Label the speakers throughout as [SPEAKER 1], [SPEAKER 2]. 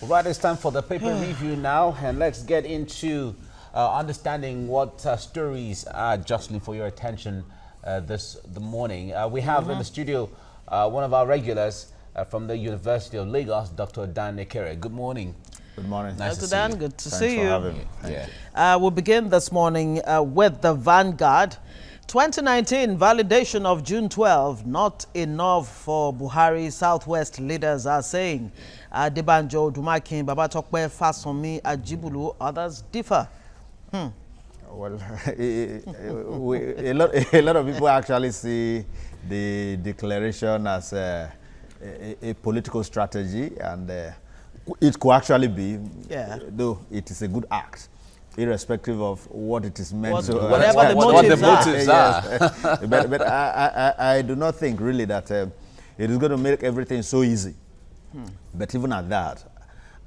[SPEAKER 1] Right, it's time for the paper review now, and let's get into understanding what stories are justly for your attention the morning. We have in the studio one of our regulars from the University of Lagos, Dr. Dan Ekere. Good morning.
[SPEAKER 2] Good morning.
[SPEAKER 1] Nice
[SPEAKER 3] Dr.
[SPEAKER 1] to
[SPEAKER 3] Dan,
[SPEAKER 1] see you.
[SPEAKER 3] good to
[SPEAKER 2] Thanks
[SPEAKER 3] see
[SPEAKER 2] for
[SPEAKER 3] you.
[SPEAKER 2] having me. Thank you.
[SPEAKER 3] We'll begin this morning with the Vanguard. 2019 validation of June 12, not enough for Buhari, Southwest leaders are saying. Debanjo, Dumakin, Babatokwe, Fasomi, Ajibulu, others differ.
[SPEAKER 2] Well, a lot of people actually see the declaration as a political strategy, and it could actually be, though it is a good act, irrespective of what it is meant to.
[SPEAKER 3] Whatever the motives
[SPEAKER 1] are.
[SPEAKER 2] Yes. but I do not think really that it is going to make everything so easy. But even at that,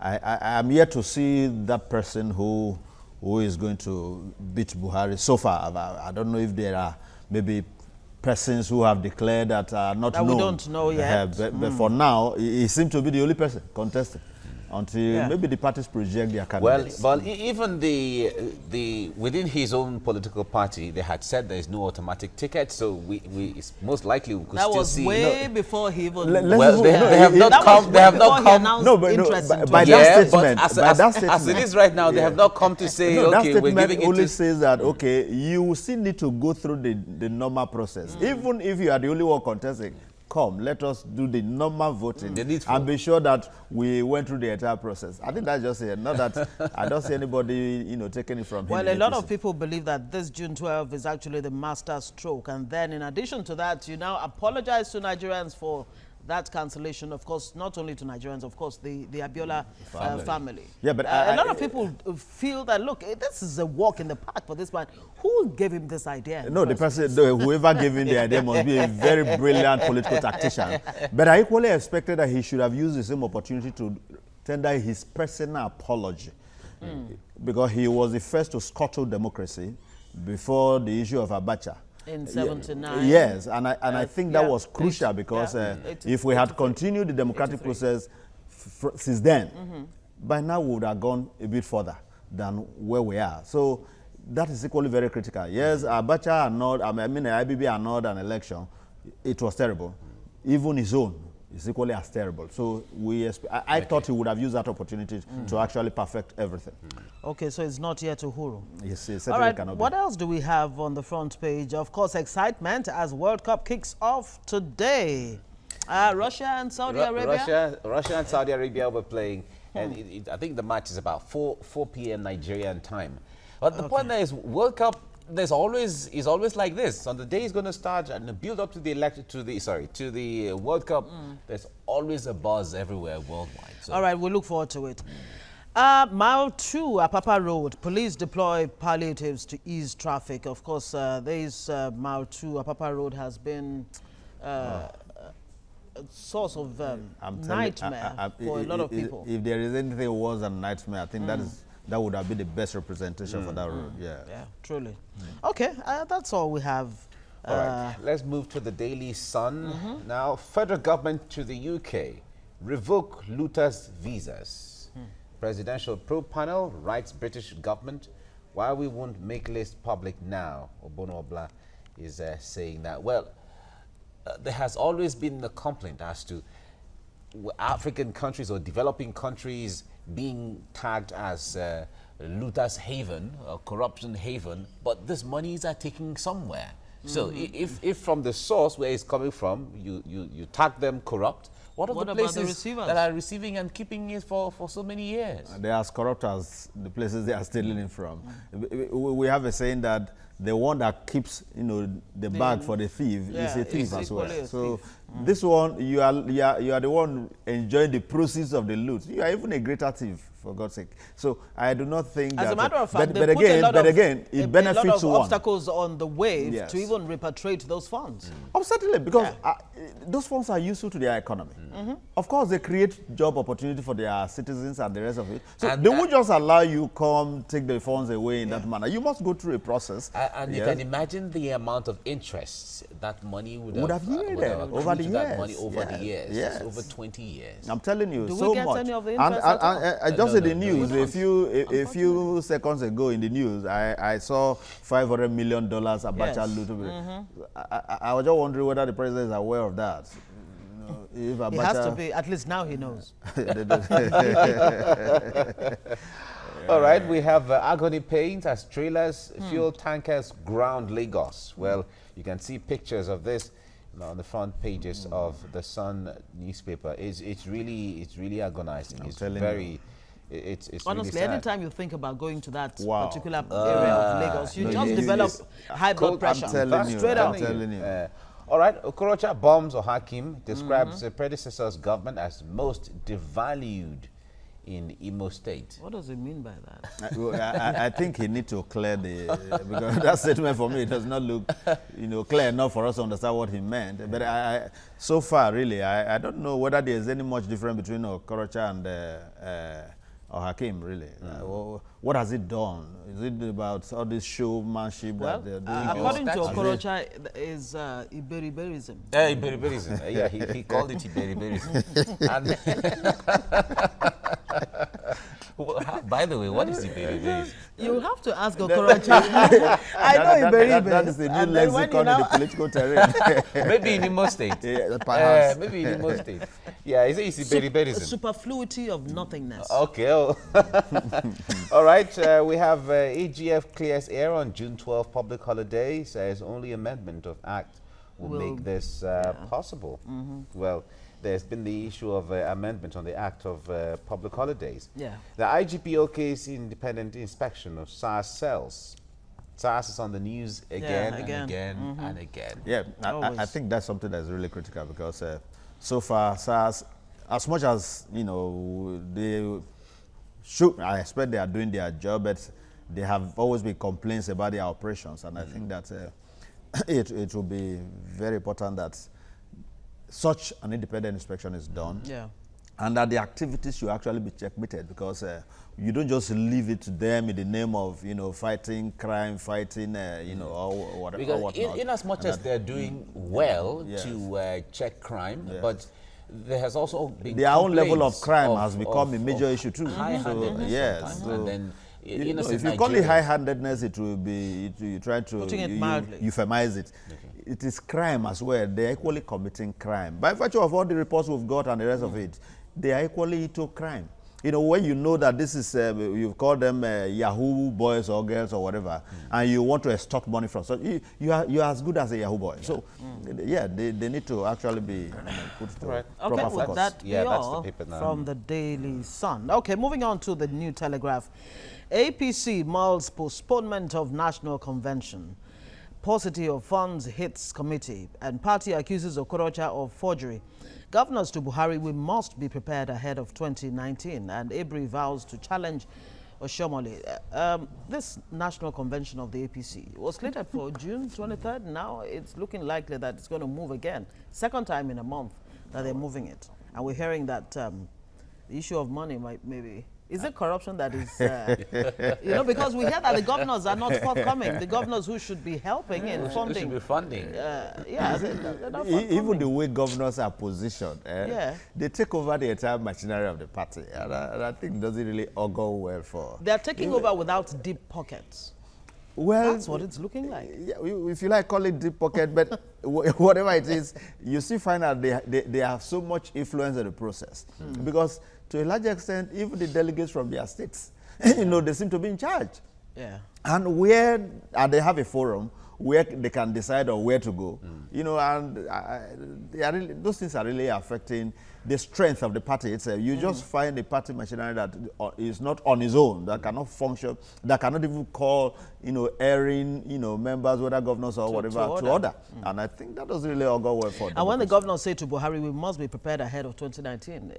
[SPEAKER 2] I am yet to see that person who is going to beat Buhari so far. I don't know if there are maybe persons who have declared that are not known.
[SPEAKER 3] We don't know yet.
[SPEAKER 2] But for now, he seems to be the only person contesting until maybe the parties project their candidates.
[SPEAKER 1] Well, even the within his own political party, they had said there is no automatic ticket, so it's most likely we could still see.
[SPEAKER 3] That was way before he even.
[SPEAKER 1] They have not come. They have not come.
[SPEAKER 2] No, but by that statement,
[SPEAKER 1] as it is right now, they have not come to say, okay, we're giving it.
[SPEAKER 2] Only says that okay, you still need to go through the normal process, even if you are the only one contesting. Come, let us do the normal voting and be sure that we went through the entire process. I think that's just it. Not that I don't see anybody, taking it from him.
[SPEAKER 3] Well, a lot of people believe that this June 12 is actually the master stroke. And then in addition to that, you now apologize to Nigerians for that cancellation. Of course, not only to Nigerians, of course, the Abiola family.
[SPEAKER 2] Yeah, but
[SPEAKER 3] a lot of people feel that, look, this is a walk in the park for this man. Who gave him this idea?
[SPEAKER 2] No, the person, whoever gave him the idea must be a very brilliant political tactician. But I equally expected that he should have used the same opportunity to tender his personal apology. Because he was the first to scuttle democracy before the issue of Abacha.
[SPEAKER 3] In 79.
[SPEAKER 2] Yes, and I think that was crucial because if we had continued the democratic process since then, by now we would have gone a bit further than where we are. So that is equally very critical. Yes, Abacha annulled, IBB annulled an election. It was terrible. Even his own is equally as terrible. So I thought he would have used that opportunity to actually perfect everything.
[SPEAKER 3] Okay, so it's not yet Uhuru.
[SPEAKER 2] Yes, it
[SPEAKER 3] all right,
[SPEAKER 2] cannot
[SPEAKER 3] what
[SPEAKER 2] be.
[SPEAKER 3] else do we have on the front page? Of course, excitement as World Cup kicks off today. Russia and Saudi Arabia?
[SPEAKER 1] Russia and Saudi Arabia were playing, and I think the match is about 4 p.m. Nigerian time. But the point there is, World Cup is always like this. On the day it's going to start and the build up to the World Cup, there's always a buzz everywhere worldwide. So.
[SPEAKER 3] All right, we look forward to it. Mile 2, Apapa Road. Police deploy palliatives to ease traffic. Of course, this Mile 2, Apapa Road has been a source of nightmare for a lot of people.
[SPEAKER 2] If there is anything worse than nightmare, I think that would have been the best representation for that road. Yeah,
[SPEAKER 3] truly. Okay, that's all we have.
[SPEAKER 1] All right, let's move to the Daily Sun. Now, federal government to the UK revoke looters' visas. Presidential probe panel writes British government why we won't make list public now. Obono Obla is saying that. Well, there has always been a complaint as to African countries or developing countries being tagged as looters' haven or corruption haven, but these monies are taken somewhere. So if from the source where it's coming from, you tag them corrupt, what are the places that are receiving and keeping it for so many years?
[SPEAKER 2] They are as corrupt as the places they are stealing it from. We have a saying that the one that keeps, the bag for the thief is a thief as well. So this one, you are the one enjoying the proceeds of the loot. You are even a greater thief, for God's sake. So I do not think that.
[SPEAKER 3] As a matter of fact,
[SPEAKER 2] but again, it benefits one.
[SPEAKER 3] Obstacles on the way to even repatriate those funds.
[SPEAKER 2] Oh, certainly, because those funds are useful to their economy. Of course, they create job opportunity for their citizens and the rest of it. So they won't just allow you come take the funds away in that manner. You must go through a process.
[SPEAKER 1] And you can imagine the amount of interest that money would
[SPEAKER 2] have
[SPEAKER 1] have
[SPEAKER 2] yielded over the years.
[SPEAKER 1] That money over the years.
[SPEAKER 2] Yes.
[SPEAKER 1] It's over 20 years.
[SPEAKER 2] I'm telling you,
[SPEAKER 3] Do
[SPEAKER 2] so
[SPEAKER 3] we get
[SPEAKER 2] much.
[SPEAKER 3] any of the interest at all?
[SPEAKER 2] And just in the news, a few seconds ago in the news, I saw $500 million Abacha loot. I was just wondering whether the president is aware of that. If Abacha,
[SPEAKER 3] he has to be. At least now he knows.
[SPEAKER 1] All right, we have agony pains as trailers, fuel tankers ground Lagos. Well, you can see pictures of this on the front pages of the Sun newspaper. It's really agonizing. It's very. It's
[SPEAKER 3] honestly,
[SPEAKER 1] really sad.
[SPEAKER 3] anytime you think about going to that particular area of Lagos, you just develop high blood pressure.
[SPEAKER 2] I'm telling you.
[SPEAKER 3] Straight up.
[SPEAKER 2] I'm telling you.
[SPEAKER 1] All right, Okorocha bombs or Hakim describes the predecessor's government as most devalued in Imo State.
[SPEAKER 3] What does it mean by that?
[SPEAKER 2] I think he needs to clear because that statement for me does not look, clear enough for us to understand what he meant. But so far, really, I don't know whether there is any much difference between Okorocha and or Hakim, really. What has it done? Is it about all this showmanship that they're doing?
[SPEAKER 3] According to Okorocha, is Iberiberism.
[SPEAKER 1] Iberiberism. Yeah, he called it Iberiberism. By the way, what is Iberiberism?
[SPEAKER 3] You have to ask Okorocha. I know Iberibe.
[SPEAKER 2] That is a new lexicon in the political terrain.
[SPEAKER 1] Maybe in Imo State.
[SPEAKER 2] Yeah, perhaps.
[SPEAKER 1] Maybe in Imo State. Yeah, it's Iberiberism.
[SPEAKER 3] Superfluity of nothingness.
[SPEAKER 1] Okay. All right, we have AGF clears air on June 12 public holiday. Says only amendment of Act will make this possible. Well, there's been the issue of amendment on the Act of Public Holidays.
[SPEAKER 3] Yeah.
[SPEAKER 1] The IGP okay's independent inspection of SARS cells. SARS is on the news again and again and again.
[SPEAKER 2] Yeah, I think that's something that's really critical because so far SARS, as much as, they should, I expect they are doing their job, but they have always been complaints about their operations, and I think that it will be very important that such an independent inspection is done, and that the activities should actually be checkmated because you don't just leave it to them in the name of fighting crime, fighting or whatever.
[SPEAKER 1] Because in as much as they're doing well to check crime, but there has also been
[SPEAKER 2] their own level of crime has become a major issue too.
[SPEAKER 1] Yes, and then
[SPEAKER 2] if you call it high-handedness, it will be you try to euphemize it. It is crime as well. They're equally committing crime. By virtue of all the reports we've got and the rest of it, they are equally into crime. When you know that this is, you call them Yahoo boys or girls or whatever, and you want to extort money from, so you're as good as a Yahoo boy. So, they need to actually be put to proper focus.
[SPEAKER 3] With that,
[SPEAKER 1] that's the paper now.
[SPEAKER 3] From the Daily Sun. Okay, moving on to the New Telegraph. APC mulls postponement of National Convention. Paucity of funds hits committee, and party accuses Okorocha of forgery. Governors to Buhari, we must be prepared ahead of 2019, and Ebri vows to challenge Oshomole. This National Convention of the APC was slated for June 23rd. Now it's looking likely that it's going to move again. Second time in a month that they're moving it. And we're hearing that the issue of money maybe... Is it corruption that is, because we hear that the governors are not forthcoming. The governors who should be helping in funding.
[SPEAKER 1] Who should be funding.
[SPEAKER 3] They're not
[SPEAKER 2] even the way governors are positioned, they take over the entire machinery of the party. And I think it doesn't really augur well for...
[SPEAKER 3] They're taking over without deep pockets.
[SPEAKER 2] Well,
[SPEAKER 3] that's what it's looking like.
[SPEAKER 2] Yeah, if you like, call it deep pocket, but whatever it is, you still find out they have so much influence in the process. Because to a large extent, even the delegates from their states, they seem to be in charge.
[SPEAKER 3] Yeah.
[SPEAKER 2] And they have a forum where they can decide on where to go, and those things are really affecting the strength of the party itself. You just find a party machinery that is not on its own, that cannot function, that cannot even call, airing, members, whether governors or whatever, to order. And I think that doesn't really all go well for them.
[SPEAKER 3] And when the governors say to Buhari, we must be prepared ahead of 2019,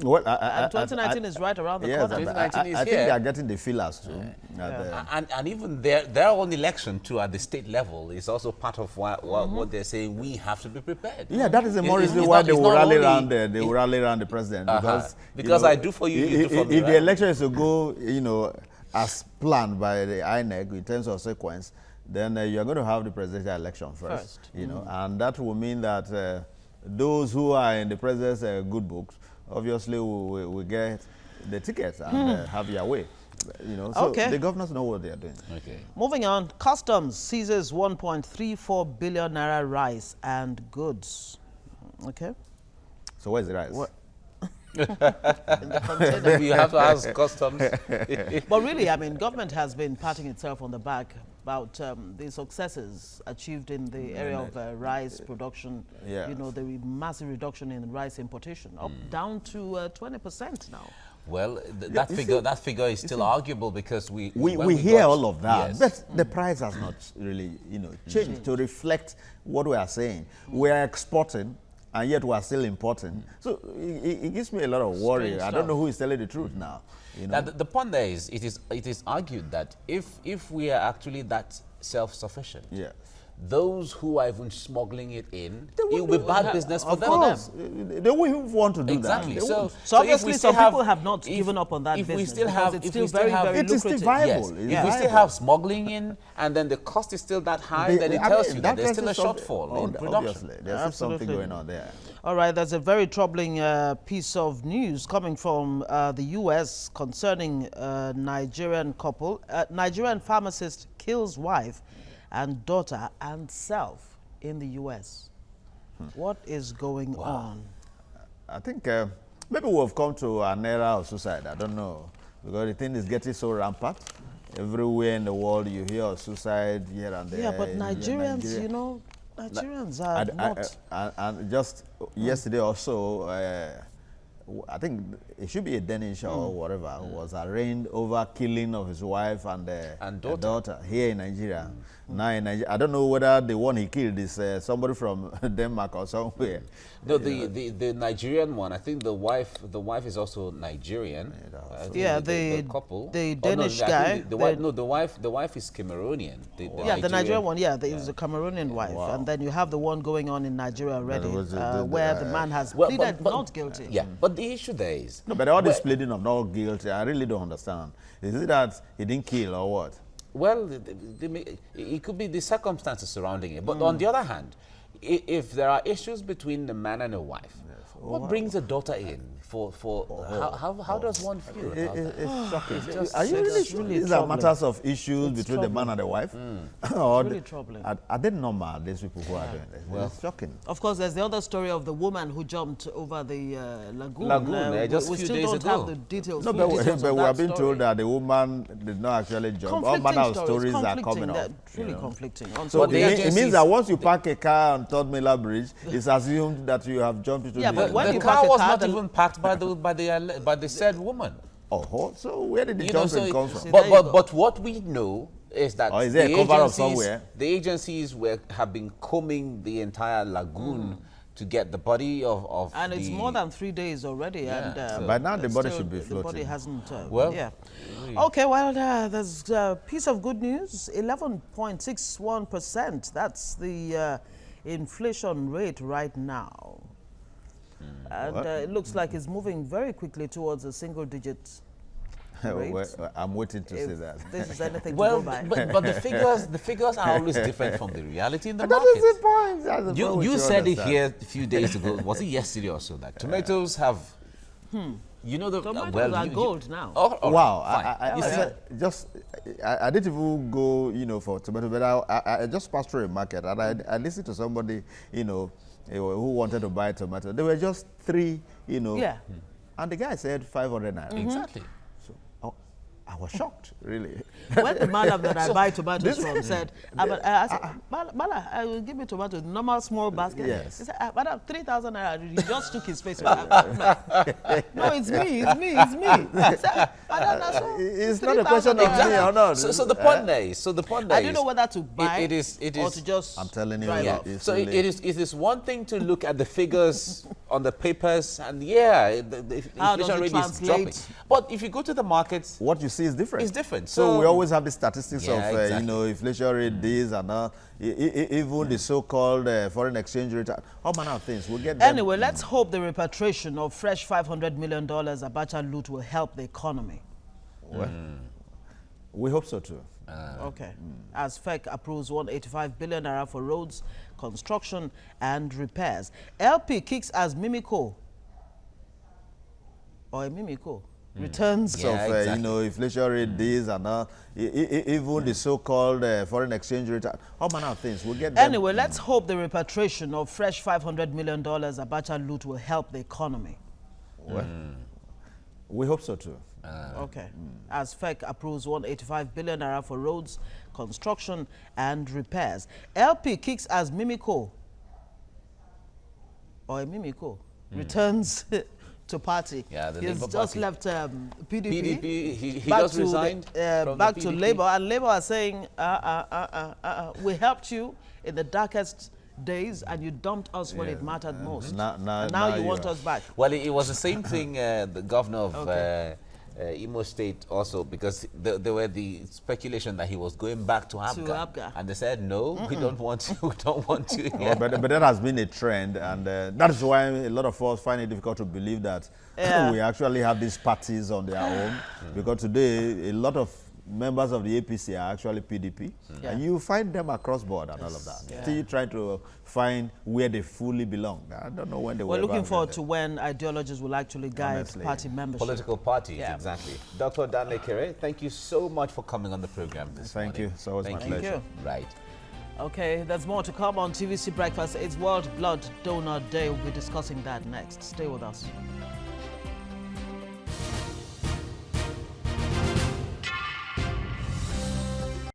[SPEAKER 2] well,
[SPEAKER 3] 2019 is right around the corner.
[SPEAKER 1] 2019 is
[SPEAKER 2] I think they are getting the feelers too.
[SPEAKER 1] And even their own election too at the state level is also part of what they're saying. We have to be prepared.
[SPEAKER 2] Yeah, that is the more reason why they will rally around the president
[SPEAKER 1] because I do for you, you do for me.
[SPEAKER 2] If the election is to go, as planned by the INEC in terms of sequence, then you're going to have the presidential election first. You know, and that will mean that those who are in the president's good books obviously will get the tickets and have their way. You know, so the governors know what they are doing.
[SPEAKER 3] Okay. Moving on, Customs seizes 1.34 billion naira rice and goods. Okay.
[SPEAKER 2] So where's the rice?
[SPEAKER 3] What? In the container.
[SPEAKER 1] You have to ask Customs.
[SPEAKER 3] But really, I mean, government has been patting itself on the back about the successes achieved in the area of rice production. You know, the massive reduction in rice importation, down to 20% now.
[SPEAKER 1] Well, that figure is still arguable because we
[SPEAKER 2] hear all of that, but the price has not really, you know, changed to reflect what we are saying. We are exporting, and yet we are still importing. So it gives me a lot of worry. I don't know who is telling the truth now. You know?
[SPEAKER 1] Now, the point there is, it is argued that if we are actually that self-sufficient, those who are even smuggling it in, it will be bad business for them.
[SPEAKER 2] They will even want to do that.
[SPEAKER 1] Exactly.
[SPEAKER 3] So obviously some people have not given up on that business.
[SPEAKER 1] We still have,
[SPEAKER 3] it's still very lucrative.
[SPEAKER 2] Still viable.
[SPEAKER 1] If we still have smuggling in, and then the cost is still that high, then it tells you that there's still a shortfall in production.
[SPEAKER 2] Obviously, there's something going on there.
[SPEAKER 3] All right, there's a very troubling piece of news coming from the U.S. concerning a Nigerian couple. Nigerian pharmacist kills wife and daughter and self in the U.S. What is going on?
[SPEAKER 2] I think maybe we've come to an era of suicide. I don't know, because the thing is getting so rampant. Everywhere in the world you hear of suicide here and there.
[SPEAKER 3] Yeah, but Nigerians, you know, Nigerians are not.
[SPEAKER 2] And just yesterday or so, I think it should be a Danish or whatever, was arraigned over killing of his wife and daughter here in Nigeria. Now in Nigeria, I don't know whether the one he killed is somebody from Denmark or somewhere.
[SPEAKER 1] No, the Nigerian one. I think the wife is also Nigerian.
[SPEAKER 3] The
[SPEAKER 1] couple.
[SPEAKER 3] The Danish guy.
[SPEAKER 1] The wife is Cameroonian.
[SPEAKER 3] The Nigerian one. Yeah, there is a Cameroonian wife, and then you have the one going on in Nigeria already, where the man has pleaded not guilty.
[SPEAKER 1] Yeah, but the issue there is
[SPEAKER 2] no, but all this pleading of not guilty, I really don't understand. Is it that he didn't kill or what?
[SPEAKER 1] Well, it could be the circumstances surrounding it. But on the other hand, if there are issues between the man and the wife, what brings the daughter in? How does one feel about that?
[SPEAKER 2] It's shocking. Are you really sure these are matters of issues between the man and the wife?
[SPEAKER 3] It's really troubling.
[SPEAKER 2] Are they normal, these people who are doing this? Well, it's shocking.
[SPEAKER 3] Of course, there's the other story of the woman who jumped over the lagoon.
[SPEAKER 1] Just a few days ago.
[SPEAKER 3] We still don't have the details.
[SPEAKER 2] No, but we have been told that the woman did not actually jump. All manner of stories are coming up.
[SPEAKER 3] Truly conflicting.
[SPEAKER 2] So it means that once you park a car on Third Miller Bridge, it's assumed that you have jumped into
[SPEAKER 1] the car was not even parked by the said woman.
[SPEAKER 2] Oh, so where did the jumping come from?
[SPEAKER 1] But what we know is that
[SPEAKER 2] is there a cover up somewhere?
[SPEAKER 1] The agencies have been combing the entire lagoon to get the body of
[SPEAKER 3] and it's more than 3 days already. And
[SPEAKER 2] so by now the body should be floating.
[SPEAKER 3] The body hasn't. Okay, well, there's a piece of good news. 11.61%. That's the inflation rate right now. And it looks like it's moving very quickly towards a single-digit rate.
[SPEAKER 2] Well, I'm waiting to see that.
[SPEAKER 3] This is anything to go by.
[SPEAKER 1] But the figures are always different from the reality in the market.
[SPEAKER 2] That is the point. That's the point
[SPEAKER 1] you said it here a few days ago. Was it yesterday or so? That tomatoes have. You know the
[SPEAKER 3] tomatoes are gold now.
[SPEAKER 2] Wow! I didn't even go, you know, for tomato, but I just passed through a market and I listened to somebody, you know, who wanted to buy tomato. There were just 3, you know.
[SPEAKER 3] Yeah.
[SPEAKER 2] And the guy said 500 naira.
[SPEAKER 1] Exactly.
[SPEAKER 2] So I was shocked, really.
[SPEAKER 3] When the madam that I buy tomatoes from said, I said, Mala, I will give you tomatoes, normal small basket.
[SPEAKER 2] Yes.
[SPEAKER 3] He said, Madam, 3,000 naira. He just took his face. No, it's me. I said,
[SPEAKER 2] it's not a question of me or not.
[SPEAKER 1] So the point there is,
[SPEAKER 3] I don't know whether to buy
[SPEAKER 1] it is,
[SPEAKER 3] or to just.
[SPEAKER 2] I'm telling you.
[SPEAKER 1] So it is one thing to look at the figures on the papers and the inflation rate is dropping. But if you go to the markets,
[SPEAKER 2] what you see is different.
[SPEAKER 1] It's different.
[SPEAKER 2] So we always have the statistics of you know, inflation rate, this and that. Even the so-called foreign exchange rate, all manner of things. We'll get them.
[SPEAKER 3] Anyway, let's hope the repatriation of fresh $500 million Abacha loot will help the economy.
[SPEAKER 2] Well, we hope so too.
[SPEAKER 3] Okay. As FEC approves 185 billion naira for roads, construction and repairs. LP kicks as Mimico. Or a Mimico. Returns
[SPEAKER 2] of inflation rate, this and that, even the so-called foreign exchange rate, all manner of things. We'll get them.
[SPEAKER 3] Anyway, let's hope the repatriation of fresh $500 million Abacha loot will help the economy.
[SPEAKER 2] Well, we hope so too.
[SPEAKER 3] Okay. As FEC approves 185 billion naira for roads, construction and repairs. LP kicks as Mimico. Or a Mimico. Returns to party.
[SPEAKER 1] Yeah, the
[SPEAKER 3] He's
[SPEAKER 1] Labour
[SPEAKER 3] just
[SPEAKER 1] Party.
[SPEAKER 3] left PDP.
[SPEAKER 1] PDP, he
[SPEAKER 3] back
[SPEAKER 1] just
[SPEAKER 3] to
[SPEAKER 1] resigned from
[SPEAKER 3] back
[SPEAKER 1] the
[SPEAKER 3] to
[SPEAKER 1] PDP.
[SPEAKER 3] Labour, and Labour are saying, we helped you in the darkest days, and you dumped us when it mattered most. Now you want us back.
[SPEAKER 1] Well, it was the same thing, the governor of
[SPEAKER 3] Okay.
[SPEAKER 1] Imo State also, because there were the speculation that he was going back to APGA. And they said, no, we don't want you, we don't want you here.
[SPEAKER 2] But that has been a trend, and that is why a lot of us find it difficult to believe that we actually have these parties on their own, because today a lot of members of the APC are actually PDP, and you find them across board and all of that. Still trying to find where they fully belong. I don't know when they will.
[SPEAKER 3] We're looking forward to when ideologies will actually guide party membership.
[SPEAKER 1] Political parties, exactly. Dr. Dan Ekere, thank you so much for coming on the program this morning.
[SPEAKER 2] Thank you. So it's my pleasure.
[SPEAKER 1] Right.
[SPEAKER 3] Okay, there's more to come on TVC Breakfast. It's World Blood Donor Day. We'll be discussing that next. Stay with us.